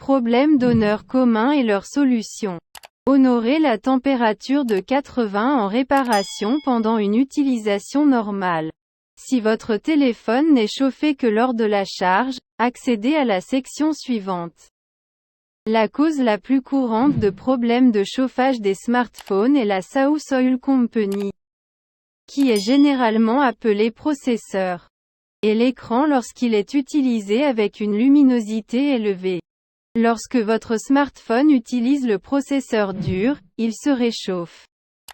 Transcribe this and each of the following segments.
Problèmes d'honneur commun et leurs solutions. Honorer la température de 80 en réparation pendant une utilisation normale. Si votre téléphone n'est chauffé que lors de la charge, accédez à la section suivante. La cause la plus courante de problèmes de chauffage des smartphones est la South Oil Company, qui est généralement appelé processeur, et l'écran lorsqu'il est utilisé avec une luminosité élevée. Lorsque votre smartphone utilise le processeur dur, il se réchauffe.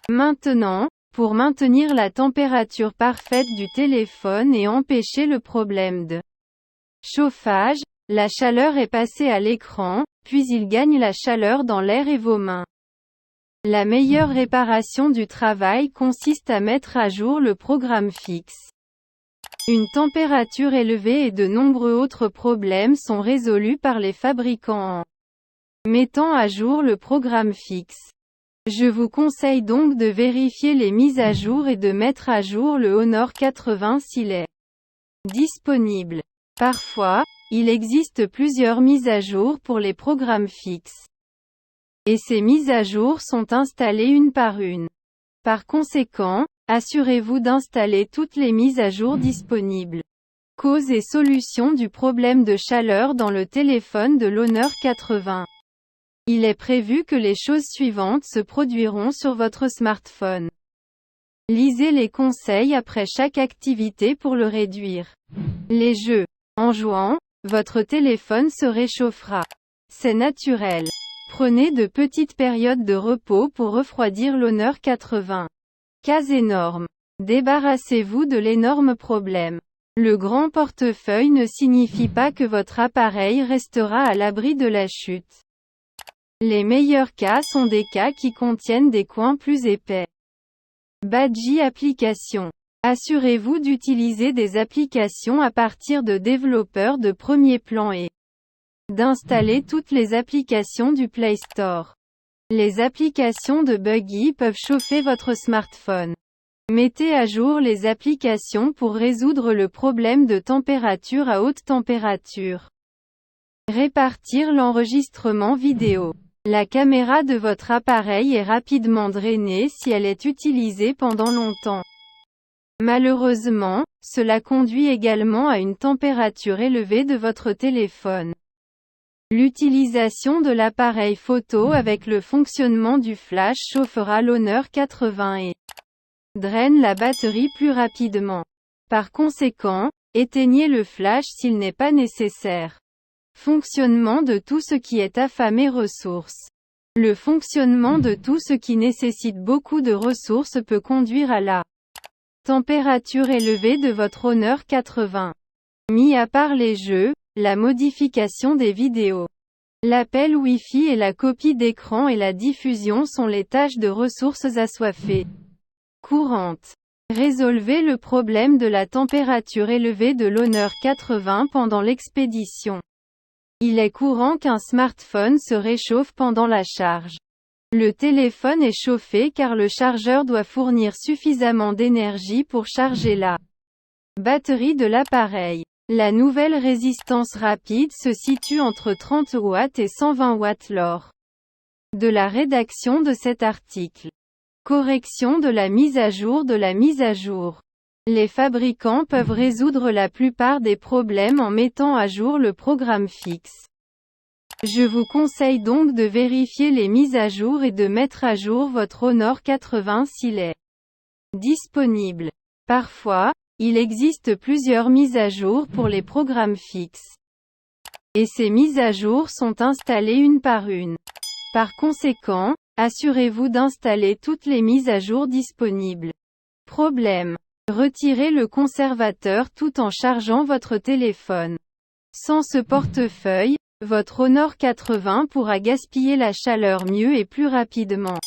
Maintenant, pour maintenir la température parfaite du téléphone et empêcher le problème de chauffage, la chaleur est passée à l'écran, puis il gagne la chaleur dans l'air et vos mains. La meilleure réparation du travail consiste à mettre à jour le programme fixe. Une température élevée et de nombreux autres problèmes sont résolus par les fabricants en mettant à jour le programme fixe. Je vous conseille donc de vérifier les mises à jour et de mettre à jour le Honor 80 s'il est disponible. Parfois, il existe plusieurs mises à jour pour les programmes fixes. Et ces mises à jour sont installées une par une. Par conséquent, assurez-vous d'installer toutes les mises à jour disponibles. Cause et solution du problème de chaleur dans le téléphone de l'Honor 80. Il est prévu que les choses suivantes se produiront sur votre smartphone. Lisez les conseils après chaque activité pour le réduire. Les jeux. En jouant, votre téléphone se réchauffera. C'est naturel. Prenez de petites périodes de repos pour refroidir l'Honor 80. Cas énorme. Débarrassez-vous de l'énorme problème. Le grand portefeuille ne signifie pas que votre appareil restera à l'abri de la chute. Les meilleurs cas sont des cas qui contiennent des coins plus épais. Badgie applications. Assurez-vous d'utiliser des applications à partir de développeurs de premier plan et d'installer toutes les applications du Play Store. Les applications de Buggy peuvent chauffer votre smartphone. Mettez à jour les applications pour résoudre le problème de température à haute température. Répartir l'enregistrement vidéo. La caméra de votre appareil est rapidement drainée si elle est utilisée pendant longtemps. Malheureusement, cela conduit également à une température élevée de votre téléphone. L'utilisation de l'appareil photo avec le fonctionnement du flash chauffera l'Honor 80 et draine la batterie plus rapidement. Par conséquent, éteignez le flash s'il n'est pas nécessaire. Fonctionnement de tout ce qui est affamé ressources. Le fonctionnement de tout ce qui nécessite beaucoup de ressources peut conduire à la température élevée de votre Honor 80. Mis à part les jeux, la modification des vidéos, l'appel Wi-Fi et la copie d'écran et la diffusion sont les tâches de ressources assoiffées courantes. Résolvez le problème de la température élevée de l'Honor 80 pendant l'expédition. Il est courant qu'un smartphone se réchauffe pendant la charge. Le téléphone est chauffé car le chargeur doit fournir suffisamment d'énergie pour charger la batterie de l'appareil. La nouvelle résistance rapide se situe entre 30 watts et 120 watts lors de la rédaction de cet article. Correction de la mise à jour de la mise à jour. Les fabricants peuvent résoudre la plupart des problèmes en mettant à jour le programme fixe. Je vous conseille donc de vérifier les mises à jour et de mettre à jour votre Honor 80 s'il est disponible. Parfois, il existe plusieurs mises à jour pour les programmes fixes. Et ces mises à jour sont installées une par une. Par conséquent, assurez-vous d'installer toutes les mises à jour disponibles. Problème. Retirez le conservateur tout en chargeant votre téléphone. Sans ce portefeuille, votre Honor 80 pourra gaspiller la chaleur mieux et plus rapidement.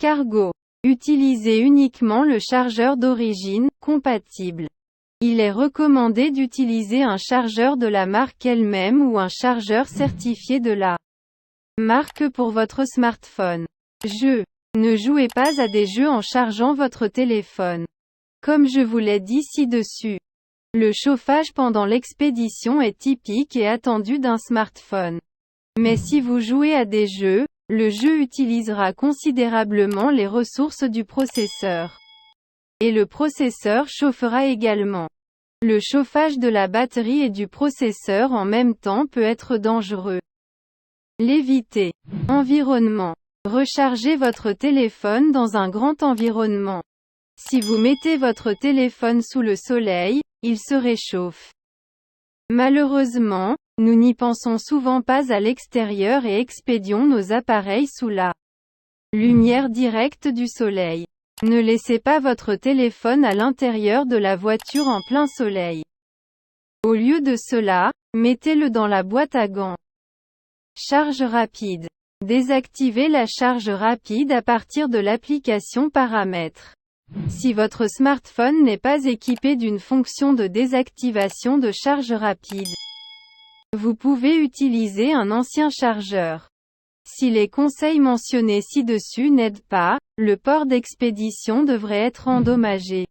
Cargo. Utilisez uniquement le chargeur d'origine, compatible. Il est recommandé d'utiliser un chargeur de la marque elle-même ou un chargeur certifié de la marque pour votre smartphone. Jeux. Ne jouez pas à des jeux en chargeant votre téléphone. Comme je vous l'ai dit ci-dessus, le chauffage pendant l'expédition est typique et attendu d'un smartphone. Mais si vous jouez à des jeux, le jeu utilisera considérablement les ressources du processeur. Et le processeur chauffera également. Le chauffage de la batterie et du processeur en même temps peut être dangereux. L'éviter. Environnement. Rechargez votre téléphone dans un grand environnement. Si vous mettez votre téléphone sous le soleil, il se réchauffe. Malheureusement, nous n'y pensons souvent pas à l'extérieur et expédions nos appareils sous la lumière directe du soleil. Ne laissez pas votre téléphone à l'intérieur de la voiture en plein soleil. Au lieu de cela, mettez-le dans la boîte à gants. Charge rapide. Désactivez la charge rapide à partir de l'application Paramètres. Si votre smartphone n'est pas équipé d'une fonction de désactivation de charge rapide, vous pouvez utiliser un ancien chargeur. Si les conseils mentionnés ci-dessus n'aident pas, le port d'expédition devrait être endommagé.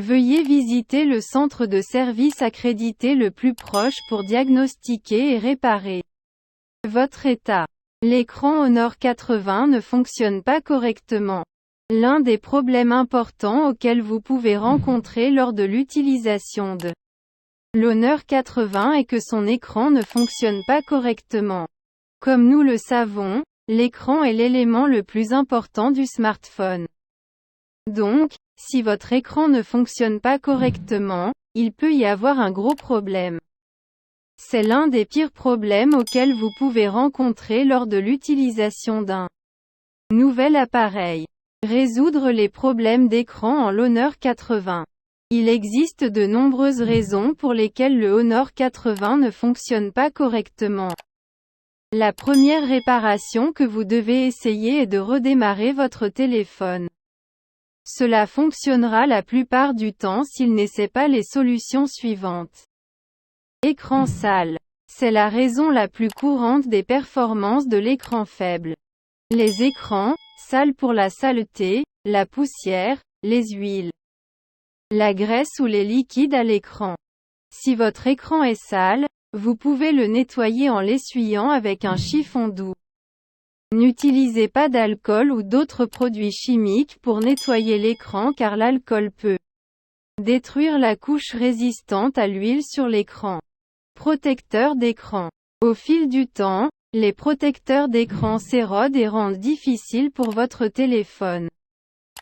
Veuillez visiter le centre de service accrédité le plus proche pour diagnostiquer et réparer votre état. L'écran Honor 80 ne fonctionne pas correctement. L'un des problèmes importants auxquels vous pouvez rencontrer lors de l'utilisation de l'Honor 80 est que son écran ne fonctionne pas correctement. Comme nous le savons, l'écran est l'élément le plus important du smartphone. Donc, si votre écran ne fonctionne pas correctement, il peut y avoir un gros problème. C'est l'un des pires problèmes auxquels vous pouvez rencontrer lors de l'utilisation d'un nouvel appareil. Résoudre les problèmes d'écran en l'Honor 80. Il existe de nombreuses raisons pour lesquelles le Honor 80 ne fonctionne pas correctement. La première réparation que vous devez essayer est de redémarrer votre téléphone. Cela fonctionnera la plupart du temps s'il n'essaie pas les solutions suivantes. Écran sale. C'est la raison la plus courante des performances de l'écran faible. Les écrans, sales pour la saleté, la poussière, les huiles, la graisse ou les liquides à l'écran. Si votre écran est sale, vous pouvez le nettoyer en l'essuyant avec un chiffon doux. N'utilisez pas d'alcool ou d'autres produits chimiques pour nettoyer l'écran car l'alcool peut détruire la couche résistante à l'huile sur l'écran. Protecteur d'écran. Au fil du temps, les protecteurs d'écran s'érodent et rendent difficile pour votre téléphone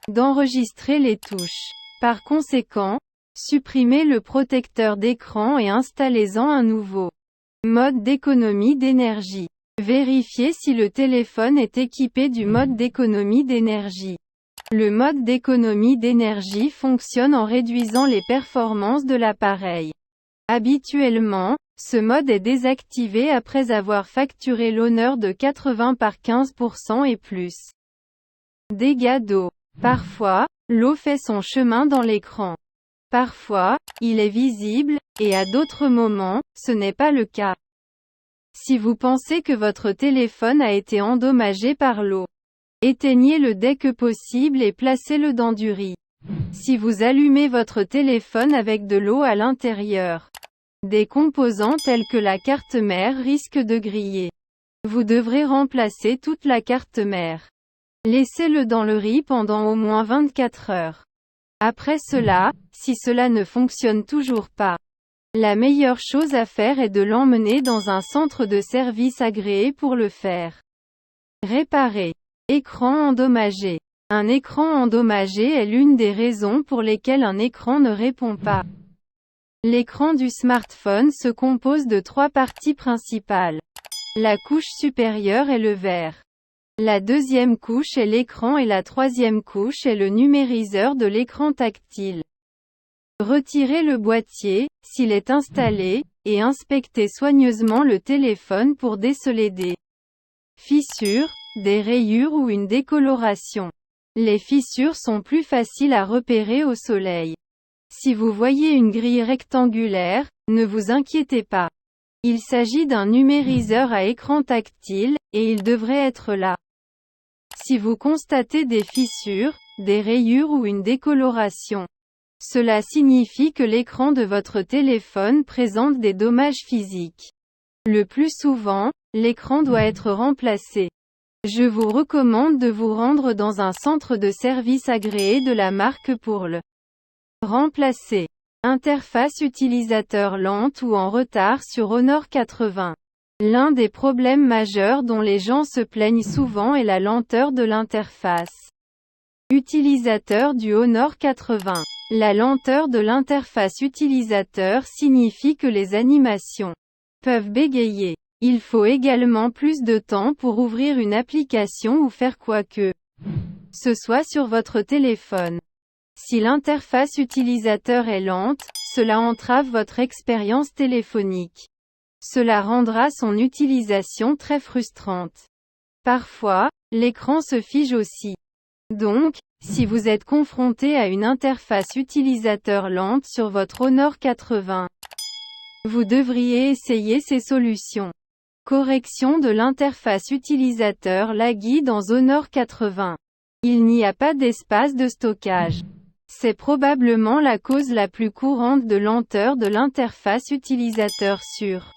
d'enregistrer les touches. Par conséquent, supprimez le protecteur d'écran et installez-en un nouveau. Mode d'économie d'énergie. Vérifiez si le téléphone est équipé du mode d'économie d'énergie. Le mode d'économie d'énergie fonctionne en réduisant les performances de l'appareil. Habituellement, ce mode est désactivé après avoir facturé l'Honor de 80 par 15% et plus. Dégâts d'eau. Parfois, l'eau fait son chemin dans l'écran. Parfois, il est visible, et à d'autres moments, ce n'est pas le cas. Si vous pensez que votre téléphone a été endommagé par l'eau, éteignez-le dès que possible et placez-le dans du riz. Si vous allumez votre téléphone avec de l'eau à l'intérieur, des composants tels que la carte mère risquent de griller. Vous devrez remplacer toute la carte mère. Laissez-le dans le riz pendant au moins 24 heures. Après cela, si cela ne fonctionne toujours pas, la meilleure chose à faire est de l'emmener dans un centre de service agréé pour le faire. Réparer. Écran endommagé. Un écran endommagé est l'une des raisons pour lesquelles un écran ne répond pas. L'écran du smartphone se compose de 3 parties principales. La couche supérieure est le verre. La deuxième couche est l'écran et la troisième couche est le numériseur de l'écran tactile. Retirez le boîtier, s'il est installé, et inspectez soigneusement le téléphone pour déceler des fissures, des rayures ou une décoloration. Les fissures sont plus faciles à repérer au soleil. Si vous voyez une grille rectangulaire, ne vous inquiétez pas. Il s'agit d'un numériseur à écran tactile, et il devrait être là. Si vous constatez des fissures, des rayures ou une décoloration, cela signifie que l'écran de votre téléphone présente des dommages physiques. Le plus souvent, l'écran doit être remplacé. Je vous recommande de vous rendre dans un centre de service agréé de la marque pour le remplacer. Interface utilisateur lente ou en retard sur Honor 80. L'un des problèmes majeurs dont les gens se plaignent souvent est la lenteur de l'interface utilisateur du Honor 80. La lenteur de l'interface utilisateur signifie que les animations peuvent bégayer. Il faut également plus de temps pour ouvrir une application ou faire quoi que ce soit sur votre téléphone. Si l'interface utilisateur est lente, cela entrave votre expérience téléphonique. Cela rendra son utilisation très frustrante. Parfois, l'écran se fige aussi. Donc, si vous êtes confronté à une interface utilisateur lente sur votre Honor 80, vous devriez essayer ces solutions. Correction de l'interface utilisateur laggy dans Honor 80. Il n'y a pas d'espace de stockage. C'est probablement la cause la plus courante de lenteur de l'interface utilisateur sur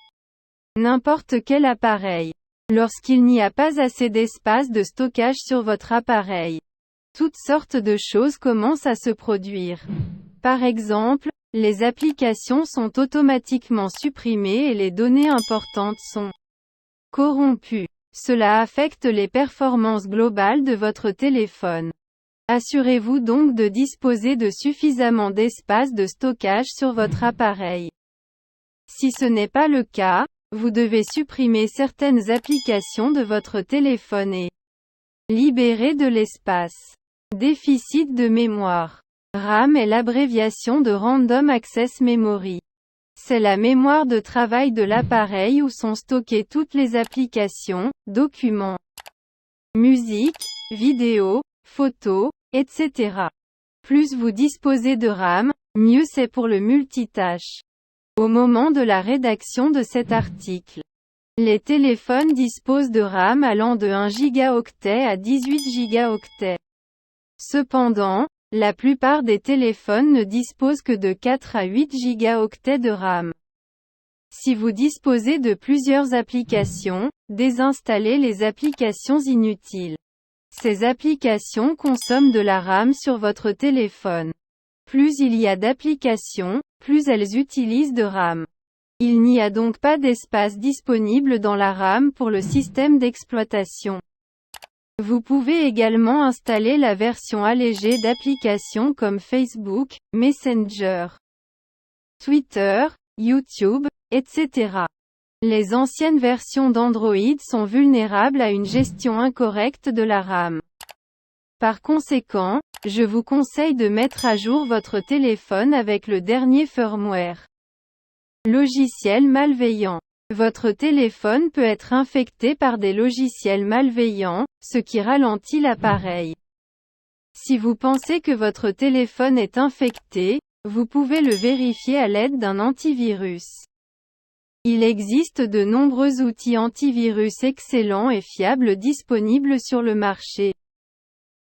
n'importe quel appareil. Lorsqu'il n'y a pas assez d'espace de stockage sur votre appareil, toutes sortes de choses commencent à se produire. Par exemple, les applications sont automatiquement supprimées et les données importantes sont corrompues. Cela affecte les performances globales de votre téléphone. Assurez-vous donc de disposer de suffisamment d'espace de stockage sur votre appareil. Si ce n'est pas le cas, vous devez supprimer certaines applications de votre téléphone et libérer de l'espace. Déficit de mémoire. RAM est l'abréviation de Random Access Memory. C'est la mémoire de travail de l'appareil où sont stockées toutes les applications, documents, musique, vidéos, photos, etc. Plus vous disposez de RAM, mieux c'est pour le multitâche. Au moment de la rédaction de cet article, les téléphones disposent de RAM allant de 1 gigaoctet à 18 gigaoctets. Cependant, la plupart des téléphones ne disposent que de 4 à 8 gigaoctets de RAM. Si vous disposez de plusieurs applications, désinstallez les applications inutiles. Ces applications consomment de la RAM sur votre téléphone. Plus il y a d'applications, plus elles utilisent de RAM. Il n'y a donc pas d'espace disponible dans la RAM pour le système d'exploitation. Vous pouvez également installer la version allégée d'applications comme Facebook, Messenger, Twitter, YouTube, etc. Les anciennes versions d'Android sont vulnérables à une gestion incorrecte de la RAM. Par conséquent, je vous conseille de mettre à jour votre téléphone avec le dernier firmware. Logiciels malveillants. Votre téléphone peut être infecté par des logiciels malveillants, ce qui ralentit l'appareil. Si vous pensez que votre téléphone est infecté, vous pouvez le vérifier à l'aide d'un antivirus. Il existe de nombreux outils antivirus excellents et fiables disponibles sur le marché.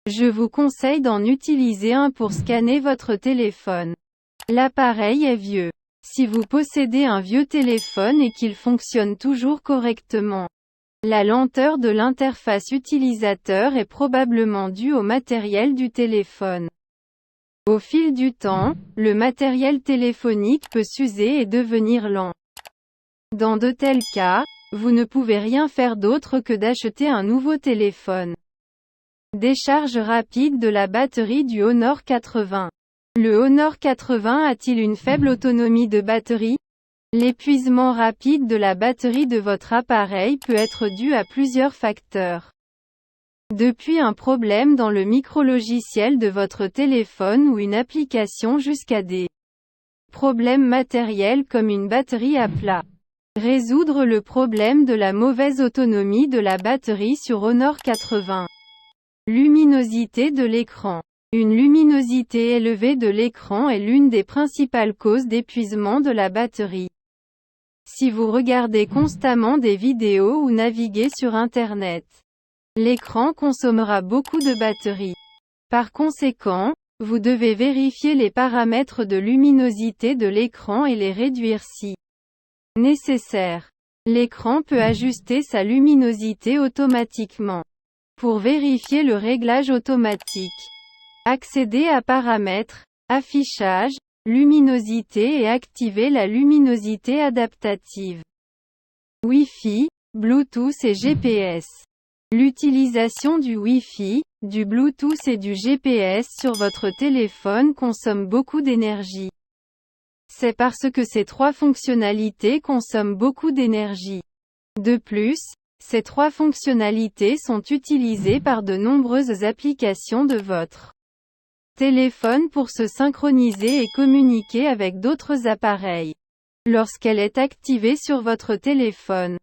Je vous conseille d'en utiliser un pour scanner votre téléphone. L'appareil est vieux. Si vous possédez un vieux téléphone et qu'il fonctionne toujours correctement, la lenteur de l'interface utilisateur est probablement due au matériel du téléphone. Au fil du temps, le matériel téléphonique peut s'user et devenir lent. Dans de tels cas, vous ne pouvez rien faire d'autre que d'acheter un nouveau téléphone. Décharge rapide de la batterie du Honor 80. Le Honor 80 a-t-il une faible autonomie de batterie? L'épuisement rapide de la batterie de votre appareil peut être dû à plusieurs facteurs. Depuis un problème dans le micrologiciel de votre téléphone ou une application jusqu'à des problèmes matériels comme une batterie à plat. Résoudre le problème de la mauvaise autonomie de la batterie sur Honor 80. Luminosité de l'écran. Une luminosité élevée de l'écran est l'une des principales causes d'épuisement de la batterie. Si vous regardez constamment des vidéos ou naviguez sur Internet, l'écran consommera beaucoup de batterie. Par conséquent, vous devez vérifier les paramètres de luminosité de l'écran et les réduire si nécessaire. L'écran peut ajuster sa luminosité automatiquement. Pour vérifier le réglage automatique, accédez à Paramètres, Affichage, Luminosité et activez la luminosité adaptative. Wi-Fi, Bluetooth et GPS. L'utilisation du Wi-Fi, du Bluetooth et du GPS sur votre téléphone consomme beaucoup d'énergie. C'est parce que ces trois fonctionnalités consomment beaucoup d'énergie. De plus, ces trois fonctionnalités sont utilisées par de nombreuses applications de votre téléphone pour se synchroniser et communiquer avec d'autres appareils. Lorsqu'elle est activée sur votre téléphone,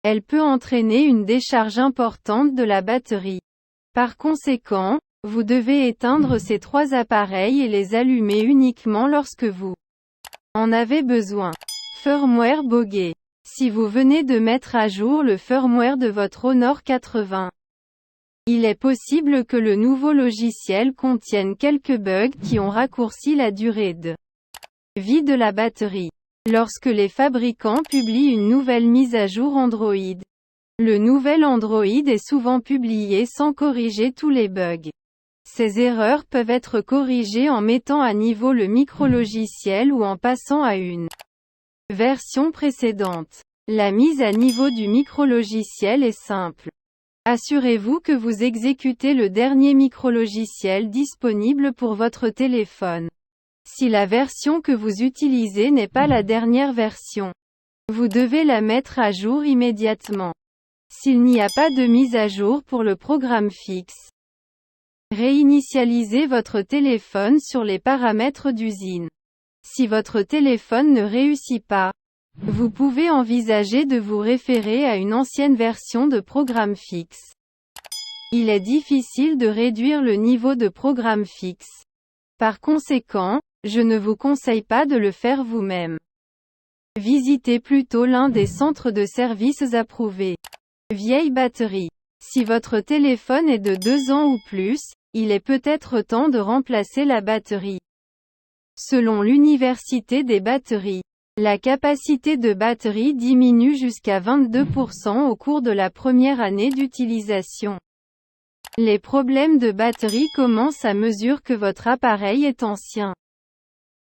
elle peut entraîner une décharge importante de la batterie. Par conséquent, vous devez éteindre ces trois appareils et les allumer uniquement lorsque vous en avez besoin. Firmware buggé. Si vous venez de mettre à jour le firmware de votre Honor 80, il est possible que le nouveau logiciel contienne quelques bugs qui ont raccourci la durée de vie de la batterie. Lorsque les fabricants publient une nouvelle mise à jour Android, le nouvel Android est souvent publié sans corriger tous les bugs. Ces erreurs peuvent être corrigées en mettant à niveau le micrologiciel ou en passant à une version précédente. La mise à niveau du micrologiciel est simple. Assurez-vous que vous exécutez le dernier micrologiciel disponible pour votre téléphone. Si la version que vous utilisez n'est pas la dernière version, vous devez la mettre à jour immédiatement. S'il n'y a pas de mise à jour pour le programme fixe, réinitialisez votre téléphone sur les paramètres d'usine. Si votre téléphone ne réussit pas, vous pouvez envisager de vous référer à une ancienne version de programme fixe. Il est difficile de réduire le niveau de programme fixe. Par conséquent, je ne vous conseille pas de le faire vous-même. Visitez plutôt l'un des centres de services approuvés. Vieille batterie. Si votre téléphone est de 2 ans ou plus, il est peut-être temps de remplacer la batterie. Selon l'Université des batteries, la capacité de batterie diminue jusqu'à 22% au cours de la première année d'utilisation. Les problèmes de batterie commencent à mesure que votre appareil est ancien.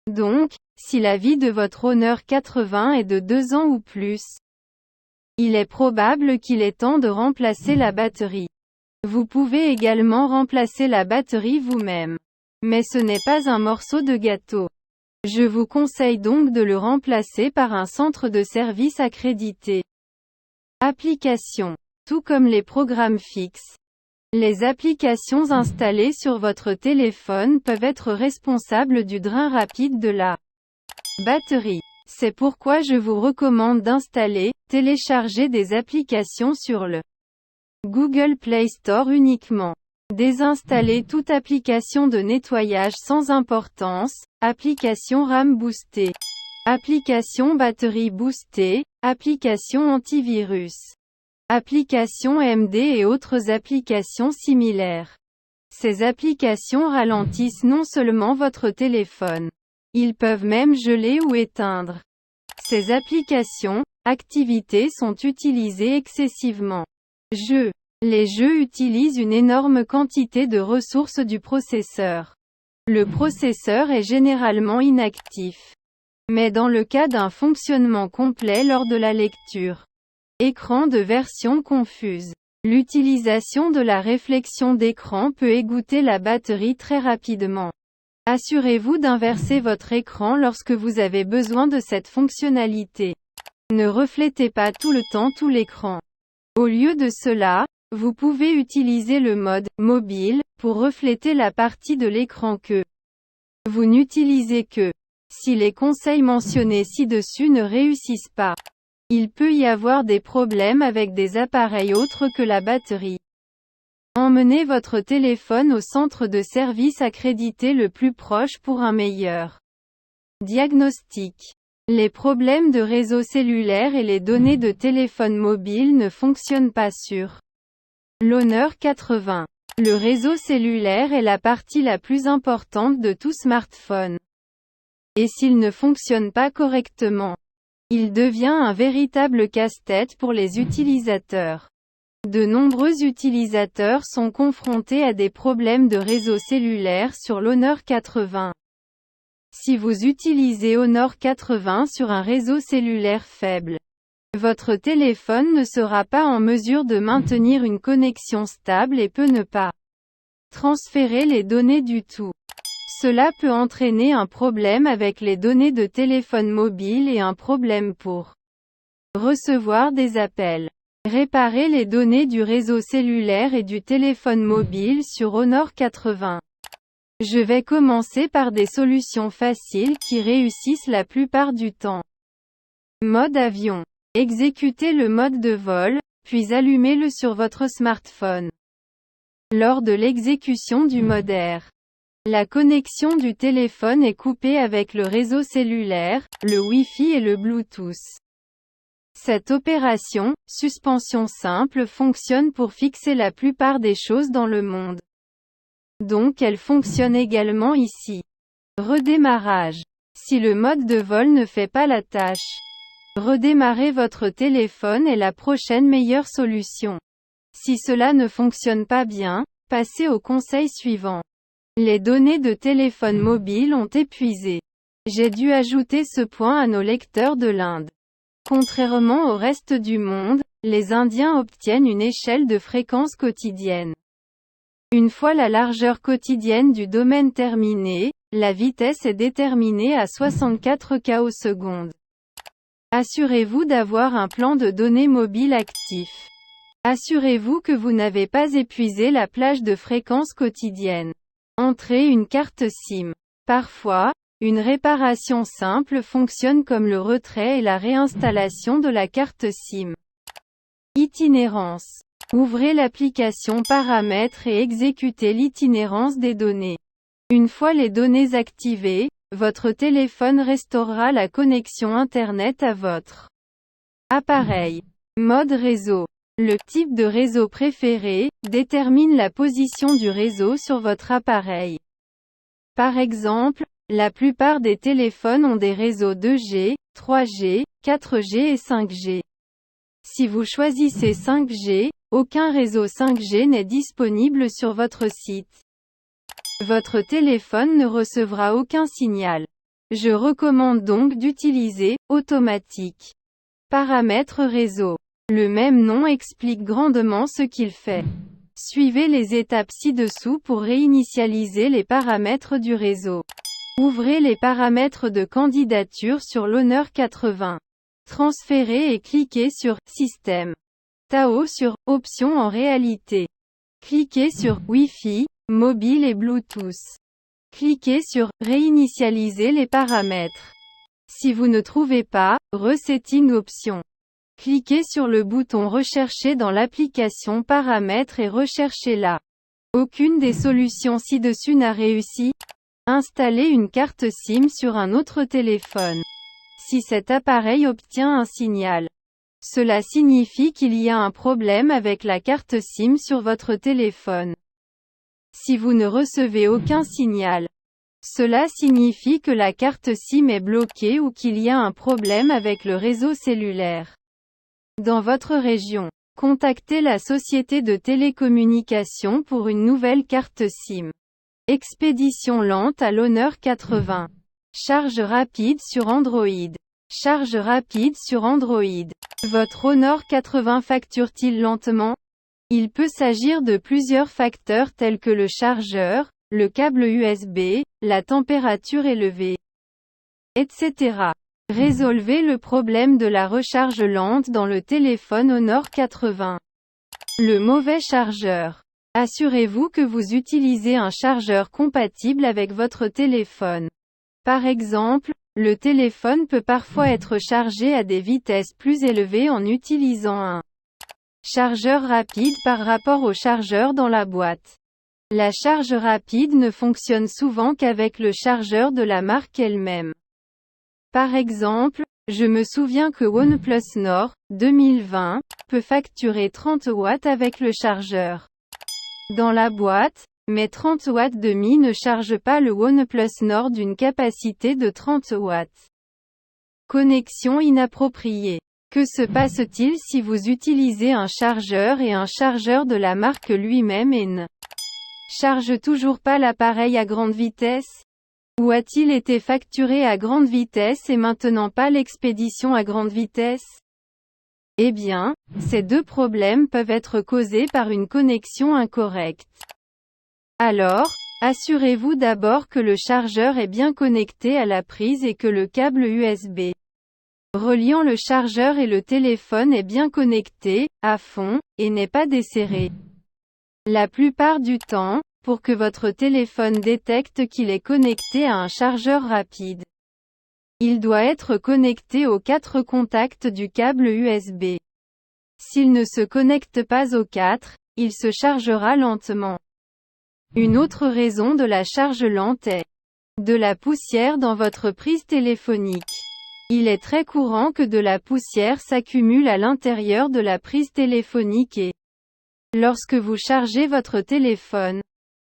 Donc, si la vie de votre Honor 80 est de 2 ans ou plus, il est probable qu'il est temps de remplacer la batterie. Vous pouvez également remplacer la batterie vous-même. Mais ce n'est pas un morceau de gâteau. Je vous conseille donc de le remplacer par un centre de service accrédité. Applications. Tout comme les programmes fixes, les applications installées sur votre téléphone peuvent être responsables du drain rapide de la batterie. C'est pourquoi je vous recommande d'installer, télécharger des applications sur le Google Play Store uniquement. Désinstaller toute application de nettoyage sans importance, application RAM boostée, application batterie boostée, application antivirus, application MD et autres applications similaires. Ces applications ralentissent non seulement votre téléphone, ils peuvent même geler ou éteindre. Ces applications, activités sont utilisées excessivement. Les jeux utilisent une énorme quantité de ressources du processeur. Le processeur est généralement inactif. Mais dans le cas d'un fonctionnement complet lors de la lecture, écran de version confuse, l'utilisation de la réflexion d'écran peut égoutter la batterie très rapidement. Assurez-vous d'inverser votre écran lorsque vous avez besoin de cette fonctionnalité. Ne reflétez pas tout le temps tout l'écran. Au lieu de cela, vous pouvez utiliser le mode « mobile » pour refléter la partie de l'écran que vous n'utilisez que. Si les conseils mentionnés ci-dessus ne réussissent pas, il peut y avoir des problèmes avec des appareils autres que la batterie. Emmenez votre téléphone au centre de service accrédité le plus proche pour un meilleur diagnostic. Les problèmes de réseau cellulaire et les données de téléphone mobile ne fonctionnent pas sur l'Honor 80. Le réseau cellulaire est la partie la plus importante de tout smartphone. Et s'il ne fonctionne pas correctement, Il devient un véritable casse-tête pour les utilisateurs. De nombreux utilisateurs sont confrontés à des problèmes de réseau cellulaire sur l'Honor 80. Si vous utilisez Honor 80 sur un réseau cellulaire faible, votre téléphone ne sera pas en mesure de maintenir une connexion stable et peut ne pas transférer les données du tout. Cela peut entraîner un problème avec les données de téléphone mobile et un problème pour recevoir des appels. Réparer les données du réseau cellulaire et du téléphone mobile sur Honor 80. Je vais commencer par des solutions faciles qui réussissent la plupart du temps. Mode avion. Exécutez le mode de vol, puis allumez-le sur votre smartphone. Lors de l'exécution du mode air, la connexion du téléphone est coupée avec le réseau cellulaire, le Wi-Fi et le Bluetooth. Cette opération, suspension simple, fonctionne pour fixer la plupart des choses dans le monde. Donc elle fonctionne également ici. Redémarrage. Si le mode de vol ne fait pas la tâche, redémarrer votre téléphone est la prochaine meilleure solution. Si cela ne fonctionne pas bien, passez au conseil suivant. Les données de téléphone mobile ont épuisé. J'ai dû ajouter ce point à nos lecteurs de l'Inde. Contrairement au reste du monde, les Indiens obtiennent une échelle de fréquence quotidienne. Une fois la largeur quotidienne du domaine terminée, la vitesse est déterminée à 64 kS/s. Assurez-vous d'avoir un plan de données mobile actif. Assurez-vous que vous n'avez pas épuisé la plage de fréquence quotidienne. Entrez une carte SIM. Parfois, une réparation simple fonctionne comme le retrait et la réinstallation de la carte SIM. Itinérance. Ouvrez l'application Paramètres et exécutez l'itinérance des données. Une fois les données activées, votre téléphone restaurera la connexion Internet à votre appareil. Mode réseau. Le type de réseau préféré détermine la position du réseau sur votre appareil. Par exemple, la plupart des téléphones ont des réseaux 2G, 3G, 4G et 5G. Si vous choisissez 5G, aucun réseau 5G n'est disponible sur votre site. Votre téléphone ne recevra aucun signal. Je recommande donc d'utiliser automatique. Paramètres réseau. Le même nom explique grandement ce qu'il fait. Suivez les étapes ci-dessous pour réinitialiser les paramètres du réseau. Ouvrez les paramètres de candidature sur l'Honor 80. Transférez et cliquez sur « Système ». Tao sur « Options en réalité ». Cliquez sur « Wi-Fi », mobile et Bluetooth. Cliquez sur « Réinitialiser les paramètres ». Si vous ne trouvez pas « Resetting options », cliquez sur le bouton « Rechercher » dans l'application Paramètres et recherchez-la. Aucune des solutions ci-dessus n'a réussi. Installez une carte SIM sur un autre téléphone. Si cet appareil obtient un signal, cela signifie qu'il y a un problème avec la carte SIM sur votre téléphone. Si vous ne recevez aucun signal, cela signifie que la carte SIM est bloquée ou qu'il y a un problème avec le réseau cellulaire. Dans votre région, contactez la société de télécommunications pour une nouvelle carte SIM. Expédition lente à l'Honor 80. Charge rapide sur Android. Charge rapide sur Android. Votre Honor 80 facture-t-il lentement? Il peut s'agir de plusieurs facteurs tels que le chargeur, le câble USB, la température élevée, etc. Résolvez le problème de la recharge lente dans le téléphone Honor 80. Le mauvais chargeur. Assurez-vous que vous utilisez un chargeur compatible avec votre téléphone. Par exemple, le téléphone peut parfois être chargé à des vitesses plus élevées en utilisant un chargeur rapide par rapport au chargeur dans la boîte. La charge rapide ne fonctionne souvent qu'avec le chargeur de la marque elle-même. Par exemple, je me souviens que OnePlus Nord 2020 peut facturer 30 watts avec le chargeur dans la boîte, mais 30 watts demi ne charge pas le OnePlus Nord d'une capacité de 30 watts. Connexion inappropriée. Que se passe-t-il si vous utilisez un chargeur et un chargeur de la marque lui-même et ne charge toujours pas l'appareil à grande vitesse? Ou a-t-il été facturé à grande vitesse et maintenant pas l'expédition à grande vitesse? Eh bien, ces deux problèmes peuvent être causés par une connexion incorrecte. Alors, assurez-vous d'abord que le chargeur est bien connecté à la prise et que le câble USB reliant le chargeur et le téléphone est bien connecté, à fond, et n'est pas desserré. La plupart du temps, pour que votre téléphone détecte qu'il est connecté à un chargeur rapide, il doit être connecté aux 4 contacts du câble USB. S'il ne se connecte pas aux 4, il se chargera lentement. Une autre raison de la charge lente est de la poussière dans votre prise téléphonique. Il est très courant que de la poussière s'accumule à l'intérieur de la prise téléphonique et, lorsque vous chargez votre téléphone,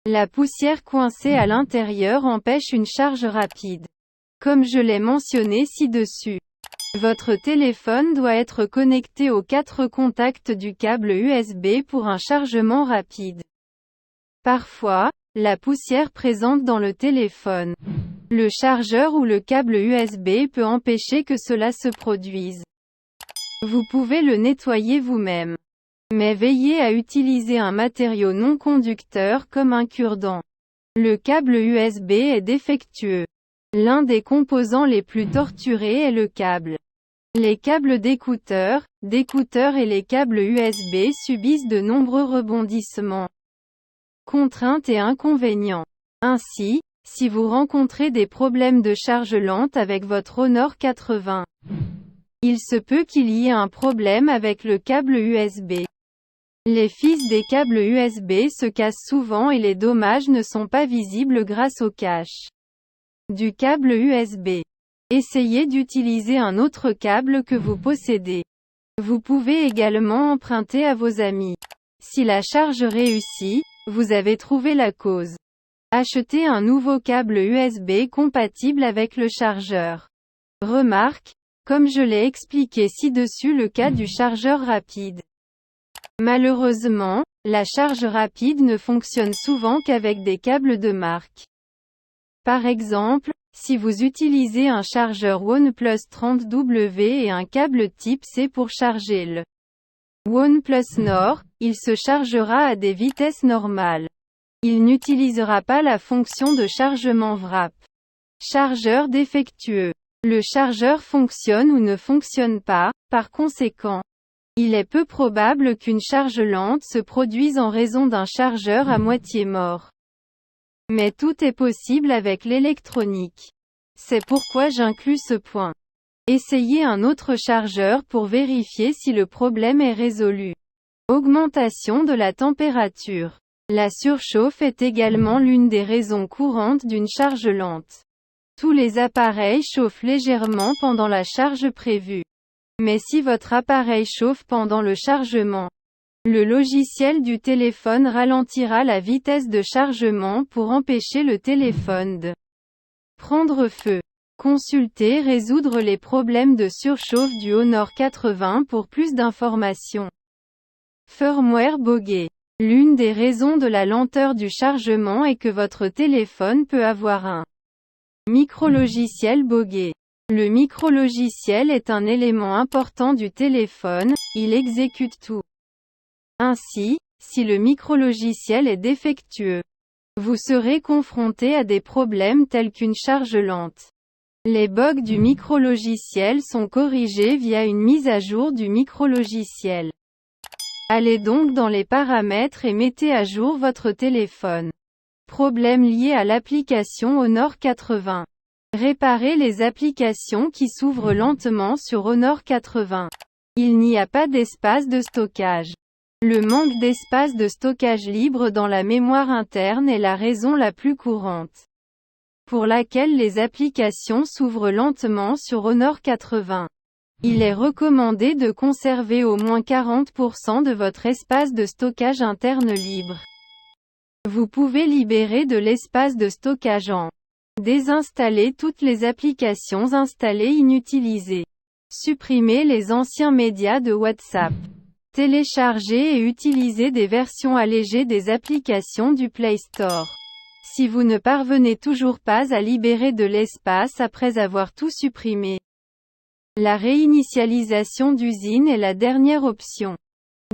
la poussière coincée à l'intérieur empêche une charge rapide. Comme je l'ai mentionné ci-dessus, votre téléphone doit être connecté aux 4 contacts du câble USB pour un chargement rapide. Parfois, la poussière présente dans le téléphone, le chargeur ou le câble USB peut empêcher que cela se produise. Vous pouvez le nettoyer vous-même. Mais veillez à utiliser un matériau non conducteur comme un cure-dent. Le câble USB est défectueux. L'un des composants les plus torturés est le câble. Les câbles d'écouteurs et les câbles USB subissent de nombreux rebondissements, contraintes et inconvénients. Ainsi, si vous rencontrez des problèmes de charge lente avec votre Honor 80, il se peut qu'il y ait un problème avec le câble USB. Les fils des câbles USB se cassent souvent et les dommages ne sont pas visibles grâce au cache du câble USB. Essayez d'utiliser un autre câble que vous possédez. Vous pouvez également emprunter à vos amis. Si la charge réussit, vous avez trouvé la cause. Achetez un nouveau câble USB compatible avec le chargeur. Remarque, comme je l'ai expliqué ci-dessus le cas du chargeur rapide. Malheureusement, la charge rapide ne fonctionne souvent qu'avec des câbles de marque. Par exemple, si vous utilisez un chargeur OnePlus 30W et un câble type C pour charger le OnePlus Nord, il se chargera à des vitesses normales. Il n'utilisera pas la fonction de chargement VRAP. Chargeur défectueux. Le chargeur fonctionne ou ne fonctionne pas, par conséquent, il est peu probable qu'une charge lente se produise en raison d'un chargeur à moitié mort. Mais tout est possible avec l'électronique. C'est pourquoi j'inclus ce point. Essayez un autre chargeur pour vérifier si le problème est résolu. Augmentation de la température. La surchauffe est également l'une des raisons courantes d'une charge lente. Tous les appareils chauffent légèrement pendant la charge prévue. Mais si votre appareil chauffe pendant le chargement, le logiciel du téléphone ralentira la vitesse de chargement pour empêcher le téléphone de prendre feu. Consultez Résoudre les problèmes de surchauffe du Honor 80 pour plus d'informations. Firmware bogué. L'une des raisons de la lenteur du chargement est que votre téléphone peut avoir un micrologiciel bogué. Le micrologiciel est un élément important du téléphone, il exécute tout. Ainsi, si le micrologiciel est défectueux, vous serez confronté à des problèmes tels qu'une charge lente. Les bugs du micrologiciel sont corrigés via une mise à jour du micrologiciel. Allez donc dans les paramètres et mettez à jour votre téléphone. Problème lié à l'application Honor 80. Réparez les applications qui s'ouvrent lentement sur Honor 80. Il n'y a pas d'espace de stockage. Le manque d'espace de stockage libre dans la mémoire interne est la raison la plus courante pour laquelle les applications s'ouvrent lentement sur Honor 80. Il est recommandé de conserver au moins 40% de votre espace de stockage interne libre. Vous pouvez libérer de l'espace de stockage en Désinstaller toutes les applications installées inutilisées. Supprimer les anciens médias de WhatsApp. Télécharger et utiliser des versions allégées des applications du Play Store. Si vous ne parvenez toujours pas à libérer de l'espace après avoir tout supprimé, la réinitialisation d'usine est la dernière option.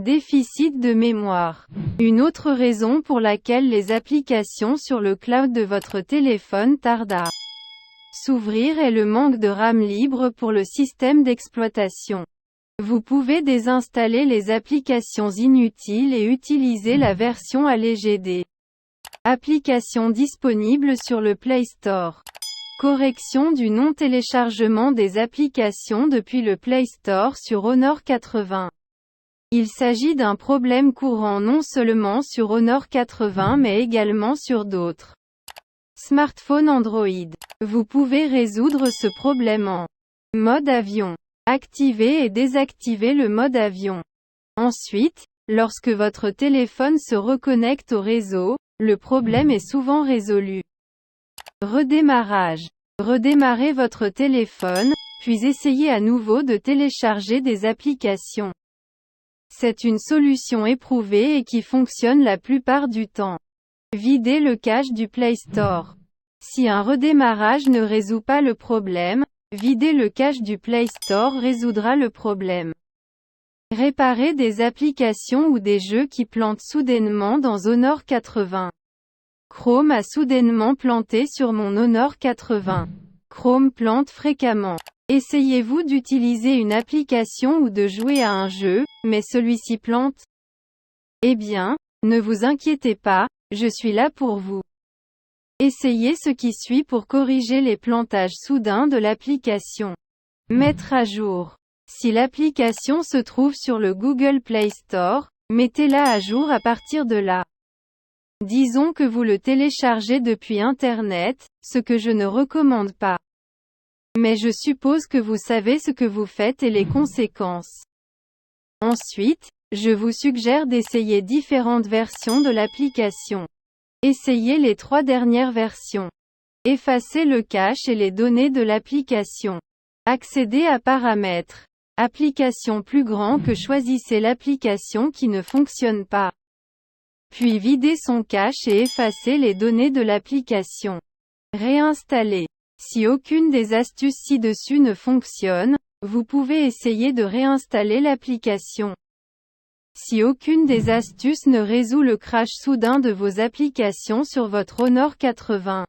Déficit de mémoire. Une autre raison pour laquelle les applications sur le cloud de votre téléphone tardent à s'ouvrir est le manque de RAM libre pour le système d'exploitation. Vous pouvez désinstaller les applications inutiles et utiliser la version allégée des applications disponibles sur le Play Store. Correction du non-téléchargement des applications depuis le Play Store sur Honor 80. Il s'agit d'un problème courant non seulement sur Honor 80 mais également sur d'autres smartphones Android. Vous pouvez résoudre ce problème en mode avion. Activez et désactivez le mode avion. Ensuite, lorsque votre téléphone se reconnecte au réseau, le problème est souvent résolu. Redémarrage. Redémarrez votre téléphone, puis essayez à nouveau de télécharger des applications. C'est une solution éprouvée et qui fonctionne la plupart du temps. Videz le cache du Play Store. Si un redémarrage ne résout pas le problème, vider le cache du Play Store résoudra le problème. Réparer des applications ou des jeux qui plantent soudainement dans Honor 80. Chrome a soudainement planté sur mon Honor 80. Chrome plante fréquemment. Essayez-vous d'utiliser une application ou de jouer à un jeu, mais celui-ci plante? Eh bien, ne vous inquiétez pas, je suis là pour vous. Essayez ce qui suit pour corriger les plantages soudains de l'application. Mettre à jour. Si l'application se trouve sur le Google Play Store, mettez-la à jour à partir de là. Disons que vous le téléchargez depuis Internet, ce que je ne recommande pas. Mais je suppose que vous savez ce que vous faites et les conséquences. Ensuite, je vous suggère d'essayer différentes versions de l'application. Essayez les 3 dernières versions. Effacez le cache et les données de l'application. Accédez à Paramètres. Application plus grand que choisissez l'application qui ne fonctionne pas. Puis videz son cache et effacez les données de l'application. Réinstaller. Si aucune des astuces ci-dessus ne fonctionne, vous pouvez essayer de réinstaller l'application. Si aucune des astuces ne résout le crash soudain de vos applications sur votre Honor 80,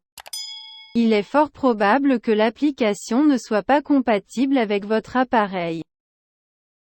il est fort probable que l'application ne soit pas compatible avec votre appareil.